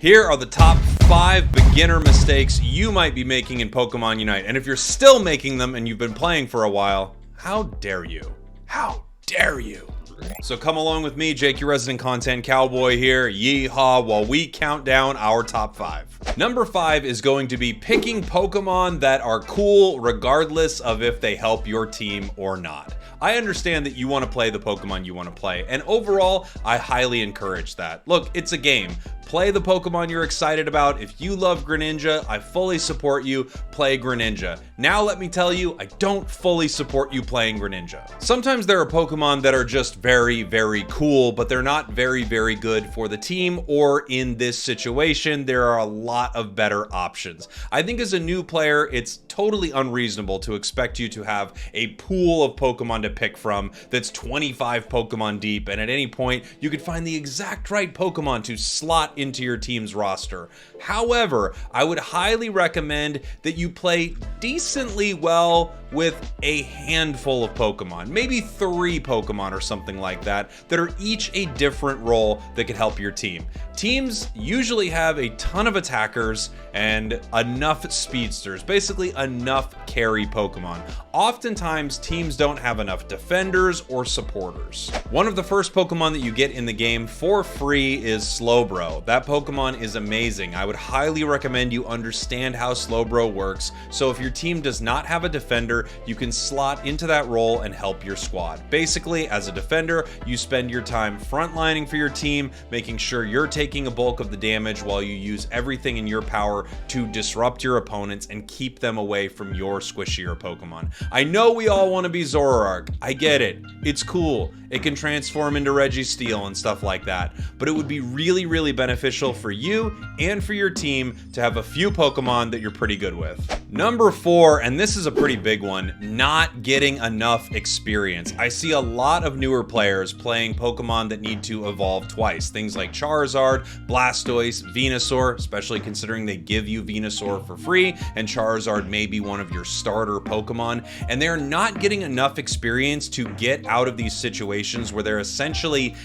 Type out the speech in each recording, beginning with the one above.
Here are the top 5 beginner mistakes you might be making in Pokemon Unite. And if you're still making them and you've been playing for a while, how dare you? How dare you? So come along with me, Jake, your resident content cowboy here, yeehaw, while we count down our top 5. Number 5 is going to be picking Pokemon that are cool regardless of if they help your team or not. I understand that you want to play the Pokemon you want to play, and overall, I highly encourage that. Look, it's a game. Play the Pokemon you're excited about. If you love Greninja, I fully support you. Play Greninja. Now let me tell you, I don't fully support you playing Greninja. Sometimes there are Pokemon that are just very, very cool, but they're not very, very good for the team, or in this situation, there are a lot of better options. I think as a new player, it's totally unreasonable to expect you to have a pool of Pokemon to pick from that's 25 Pokemon deep, and at any point, you could find the exact right Pokemon to slot into your team's roster. However, I would highly recommend that you play decently well with a handful of Pokemon, maybe 3 Pokemon or something like that, that are each a different role that could help your team. Teams usually have a ton of attackers and enough speedsters, basically enough carry Pokemon. Oftentimes, teams don't have enough defenders or supporters. One of the first Pokemon that you get in the game for free is Slowbro. That Pokemon is amazing. I would highly recommend you understand how Slowbro works, so if your team does not have a defender, you can slot into that role and help your squad. Basically, as a defender, you spend your time frontlining for your team, making sure you're taking a bulk of the damage while you use everything in your power to disrupt your opponents and keep them away from your squishier Pokemon. I know we all want to be Zoroark. I get it. It's cool. It can transform into Registeel and stuff like that, but it would be really, really beneficial for you and for your team to have a few Pokemon that you're pretty good with. Number 4, and this is a pretty big one, not getting enough experience. I see a lot of newer players playing Pokemon that need to evolve twice. Things like Charizard, Blastoise, Venusaur, especially considering they give you Venusaur for free, and Charizard may be one of your starter Pokemon, and they're not getting enough experience to get out of these situations where they're essentially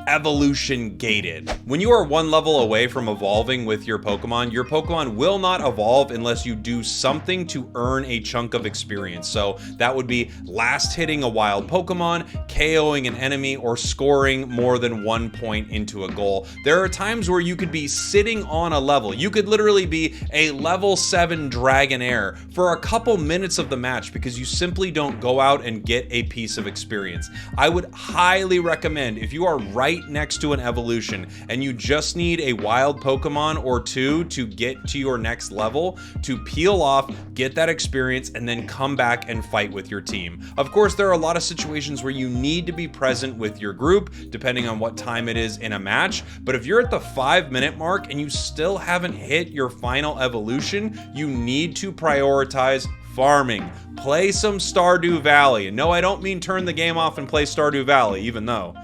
evolution gated. When you are 1 level away from evolving with your Pokemon will not evolve unless you do something to earn a chunk of experience. So that would be last hitting a wild Pokemon, KOing an enemy, or scoring more than 1 point into a goal. There are times where you could be sitting on a level. You could literally be a level 7 Dragonair for a couple minutes of the match because you simply don't go out and get a piece of experience. I would highly recommend, if you are right next to an evolution and you just need a wild Pokemon or 2 to get to your next level, to peel off, get that experience, and then come back and fight with your team. Of course, there are a lot of situations where you need to be present with your group, depending on what time it is in a match, but if you're at the 5-minute mark and you still haven't hit your final evolution, you need to prioritize farming. Play some Stardew Valley. And no, I don't mean turn the game off and play Stardew Valley, even though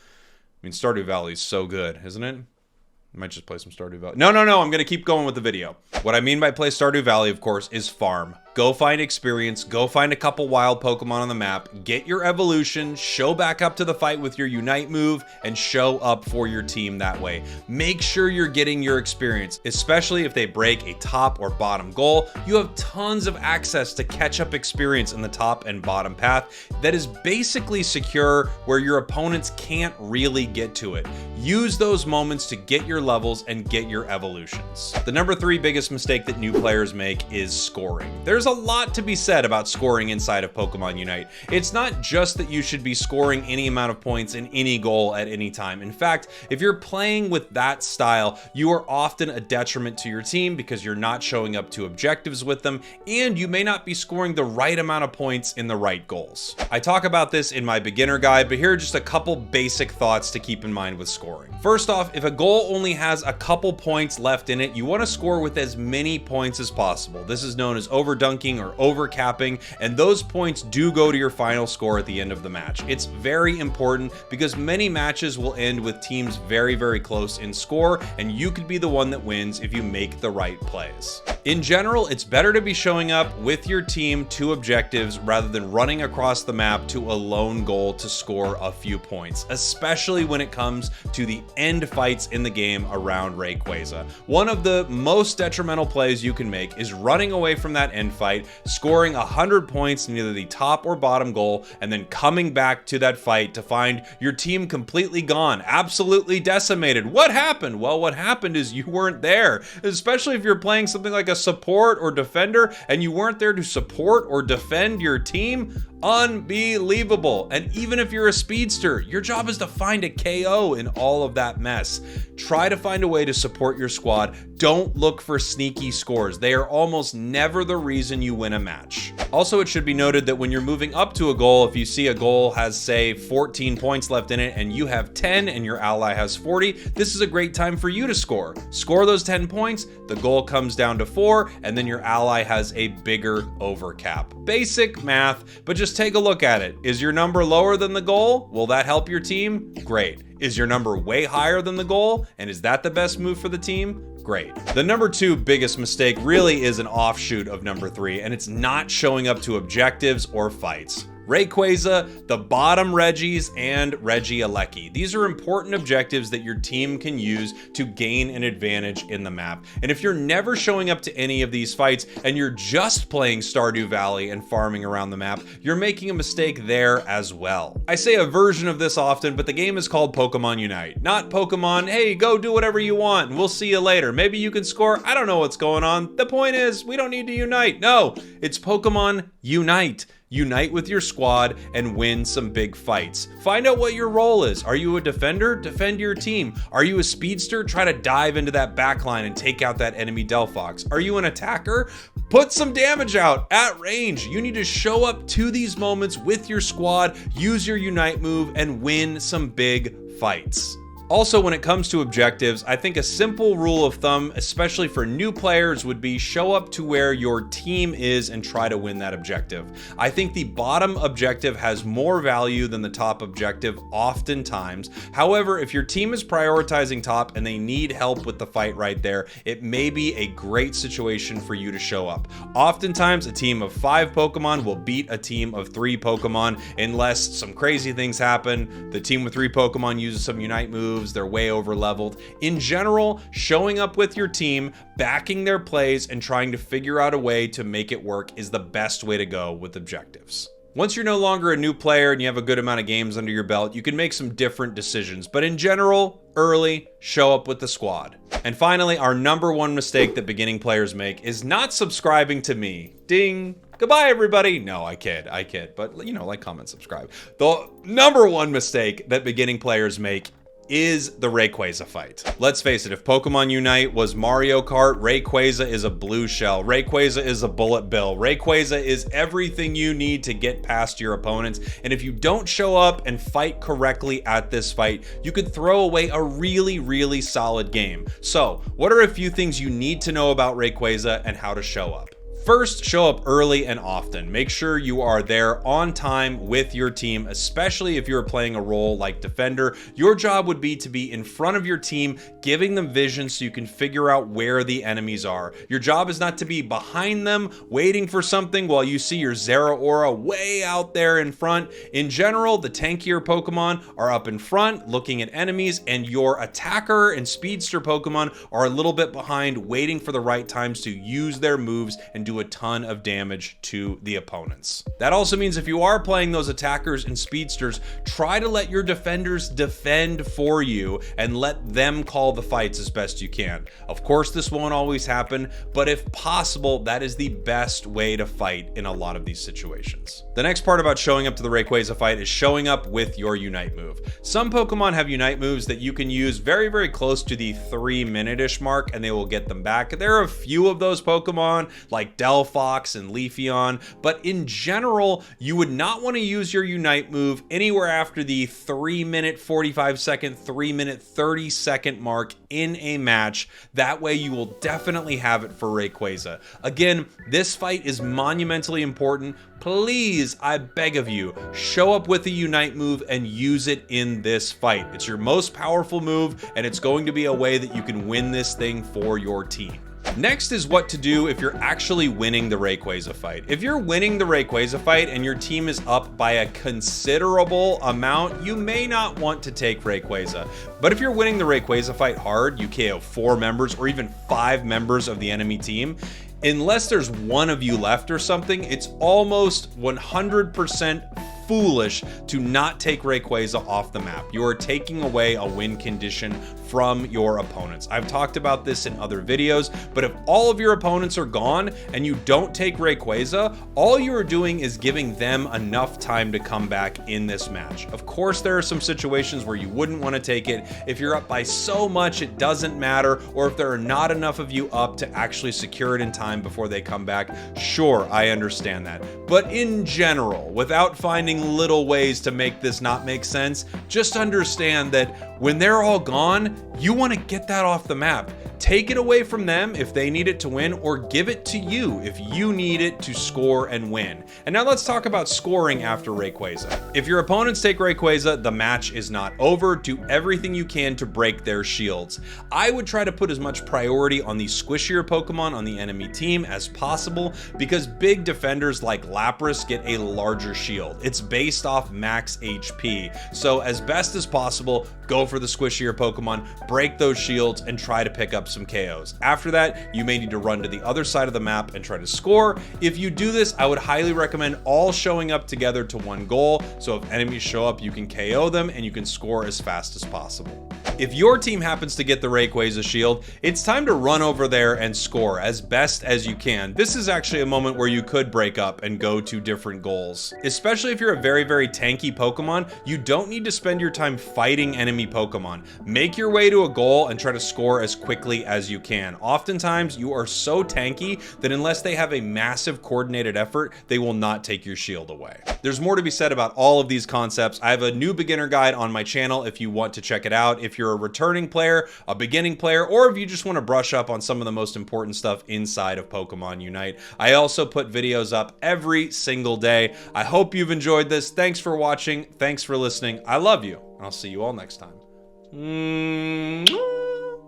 Stardew Valley is so good, isn't it? I might just play some Stardew Valley. No, I'm gonna keep going with the video. What I mean by play Stardew Valley, of course, is farm. Go find experience, go find a couple wild Pokemon on the map, get your evolution, show back up to the fight with your Unite move, and show up for your team that way. Make sure you're getting your experience, especially if they break a top or bottom goal. You have tons of access to catch up experience in the top and bottom path that is basically secure where your opponents can't really get to it. Use those moments to get your levels and get your evolutions. The number 3 biggest mistake that new players make is scoring. There's a lot to be said about scoring inside of Pokemon Unite. It's not just that you should be scoring any amount of points in any goal at any time. In fact, if you're playing with that style, you are often a detriment to your team because you're not showing up to objectives with them, and you may not be scoring the right amount of points in the right goals. I talk about this in my beginner guide, but here are just a couple basic thoughts to keep in mind with scoring. First off, if a goal only has a couple points left in it, you want to score with as many points as possible. This is known as overdunking or overcapping, and those points do go to your final score at the end of the match. It's very important because many matches will end with teams very, very close in score, and you could be the one that wins if you make the right plays. In general, it's better to be showing up with your team to objectives rather than running across the map to a lone goal to score a few points, especially when it comes to the end fights in the game around Rayquaza. One of the most detrimental plays you can make is running away from that end fight, scoring 100 points in either the top or bottom goal, and then coming back to that fight to find your team completely gone, absolutely decimated. What happened? Well, what happened is you weren't there, especially if you're playing something like a support or defender and you weren't there to support or defend your team. Unbelievable. And even if you're a speedster, your job is to find a KO in all of that mess. Try to find a way to support your squad. Don't look for sneaky scores. They are almost never the reason you win a match. Also, it should be noted that when you're moving up to a goal, if you see a goal has, say, 14 points left in it and you have 10 and your ally has 40, this is a great time for you to score. Score those 10 points, the goal comes down to 4, and then your ally has a bigger overcap. Basic math, but just take a look at it. Is your number lower than the goal? Will that help your team? Great. Is your number way higher than the goal? And is that the best move for the team? Great. The number 2 biggest mistake really is an offshoot of number 3, and it's not showing up to objectives or fights. Rayquaza, the bottom Regis, and Regieleki. These are important objectives that your team can use to gain an advantage in the map. And if you're never showing up to any of these fights and you're just playing Stardew Valley and farming around the map, you're making a mistake there as well. I say a version of this often, but the game is called Pokémon Unite. Not Pokemon, hey, go do whatever you want and we'll see you later. Maybe you can score. I don't know what's going on. The point is, we don't need to unite. No, it's Pokémon Unite. Unite with your squad and win some big fights. Find out what your role is. Are you a defender? Defend your team. Are you a speedster? Try to dive into that backline and take out that enemy Delphox. Are you an attacker? Put some damage out at range. You need to show up to these moments with your squad, use your Unite move, and win some big fights. Also, when it comes to objectives, I think a simple rule of thumb, especially for new players, would be show up to where your team is and try to win that objective. I think the bottom objective has more value than the top objective oftentimes. However, if your team is prioritizing top and they need help with the fight right there, it may be a great situation for you to show up. Oftentimes, a team of 5 Pokemon will beat a team of 3 Pokemon unless some crazy things happen. The team with 3 Pokemon uses some Unite moves. They're way over leveled. In general, showing up with your team, backing their plays, and trying to figure out a way to make it work is the best way to go with objectives. Once you're no longer a new player and you have a good amount of games under your belt, you can make some different decisions. But in general, early, show up with the squad. And finally, our number 1 mistake that beginning players make is not subscribing to me. Ding. Goodbye, everybody. No, I kid. But, you know, like, comment, subscribe. The number 1 mistake that beginning players make is the Rayquaza fight. Let's face it, if Pokemon Unite was Mario Kart, Rayquaza is a blue shell. Rayquaza is a bullet bill. Rayquaza is everything you need to get past your opponents. And if you don't show up and fight correctly at this fight, you could throw away a really, really solid game. So, what are a few things you need to know about Rayquaza and how to show up? First, show up early and often. Make sure you are there on time with your team, especially if you're playing a role like defender. Your job would be to be in front of your team, giving them vision so you can figure out where the enemies are. Your job is not to be behind them, waiting for something while you see your Zeraora way out there in front. In general, the tankier Pokemon are up in front, looking at enemies, and your attacker and speedster Pokemon are a little bit behind, waiting for the right times to use their moves and do a ton of damage to the opponents. That also means if you are playing those attackers and speedsters, try to let your defenders defend for you and let them call the fights as best you can. Of course, this won't always happen, but if possible, that is the best way to fight in a lot of these situations. The next part about showing up to the Rayquaza fight is showing up with your Unite move. Some Pokemon have Unite moves that you can use very, very close to the 3-minute-ish mark and they will get them back. There are a few of those Pokemon like Delphox and Leafeon, but in general, you would not want to use your Unite move anywhere after the 3-minute 45-second, 3-minute 30-second mark in a match. That way you will definitely have it for Rayquaza. Again, this fight is monumentally important. Please, I beg of you, show up with a Unite move and use it in this fight. It's your most powerful move, and it's going to be a way that you can win this thing for your team. Next is what to do if you're actually winning the Rayquaza fight. If you're winning the Rayquaza fight and your team is up by a considerable amount, you may not want to take Rayquaza. But if you're winning the Rayquaza fight hard, you KO 4 members or even 5 members of the enemy team, unless there's one of you left or something, it's almost 100% foolish to not take Rayquaza off the map. You are taking away a win condition from your opponents. I've talked about this in other videos, but if all of your opponents are gone and you don't take Rayquaza, all you are doing is giving them enough time to come back in this match. Of course, there are some situations where you wouldn't want to take it. If you're up by so much, it doesn't matter, or if there are not enough of you up to actually secure it in time before they come back, sure, I understand that. But in general, without finding little ways to make this not make sense, just understand that when they're all gone, you want to get that off the map. Take it away from them if they need it to win, or give it to you if you need it to score and win. And now let's talk about scoring after Rayquaza. If your opponents take Rayquaza, the match is not over. Do everything you can to break their shields. I would try to put as much priority on the squishier Pokemon on the enemy team as possible, because big defenders like Lapras get a larger shield. It's based off max HP. So as best as possible, go for the squishier Pokemon, break those shields, and try to pick up some KOs. After that, you may need to run to the other side of the map and try to score. If you do this, I would highly recommend all showing up together to one goal, so if enemies show up, you can KO them and you can score as fast as possible. If your team happens to get the Rayquaza shield, it's time to run over there and score as best as you can. This is actually a moment where you could break up and go to different goals. Especially if you're a very, very tanky Pokemon, you don't need to spend your time fighting enemy Pokemon. Make your way to a goal and try to score as quickly as you can. Oftentimes, you are so tanky that unless they have a massive coordinated effort, they will not take your shield away. There's more to be said about all of these concepts. I have a new beginner guide on my channel if you want to check it out. If you're a returning player, a beginning player, or if you just want to brush up on some of the most important stuff inside of Pokemon Unite. I also put videos up every single day. I hope you've enjoyed this. Thanks for watching. Thanks for listening. I love you. I'll see you all next time.